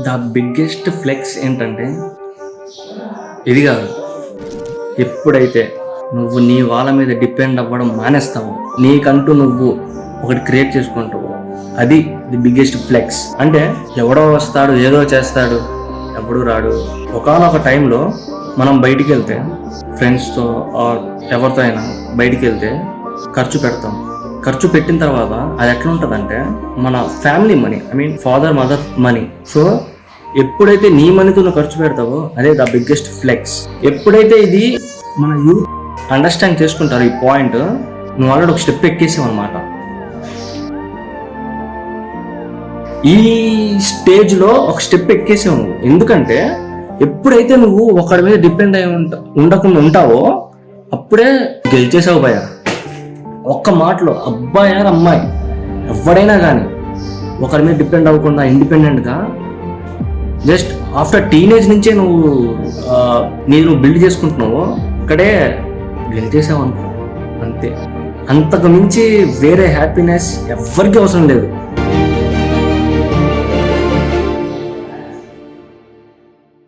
The biggest flex ఏంటంటే ఇది కాదు. ఎప్పుడైతే నువ్వు నీ వాళ్ళ మీద డిపెండ్ అవ్వడం మానేస్తావో, నీకంటూ నువ్వు ఒకటి క్రియేట్ చేసుకుంటావు, అది ది బిగ్గెస్ట్ ఫ్లెక్స్. అంటే ఎవడో వస్తాడు, ఏదో చేస్తాడు, ఎవడు రాడు. ఒకానొక టైంలో మనం బయటికి వెళ్తే, ఫ్రెండ్స్తో ఆర్ ఎవరితో అయినా బయటికి వెళ్తే ఖర్చు పెడతాం. ఖర్చు పెట్టిన తర్వాత అది ఎట్లా ఉంటుందంటే మన family money, I mean father mother money. So ఎప్పుడైతే నీ మనీతో నువ్వు ఖర్చు పెడతావో అదే ద బిగ్గెస్ట్ ఫ్లెక్స్. ఎప్పుడైతే ఇది మన యూత్ అండర్స్టాండ్ చేసుకుంటారు ఈ పాయింట్, నువ్వు ఆల్రెడీ ఒక స్టెప్ ఎక్కేసావు అనమాట. ఈ స్టేజ్లో ఒక స్టెప్ ఎక్కేసావు నువ్వు. ఎందుకంటే ఎప్పుడైతే నువ్వు ఒకడి మీద డిపెండ్ అయి ఉండకుండా ఉంటావో అప్పుడే గెలిచేసావు భయ. ఒక్క మాటలో అబ్బాయి ఆర్ అమ్మాయి ఎవడైనా కానీ ఒకరి మీద డిపెండ్ అవ్వకుండా ఇండిపెండెంట్గా జస్ట్ ఆఫ్టర్ టీనేజ్ నుంచే నువ్వు బిల్డ్ చేసుకుంటున్నావు, ఇక్కడే గెలిచేసావు అనుకో, అంతే. అంతకు మించి వేరే హ్యాపీనెస్ ఎవ్వరికీ అవసరం లేదు.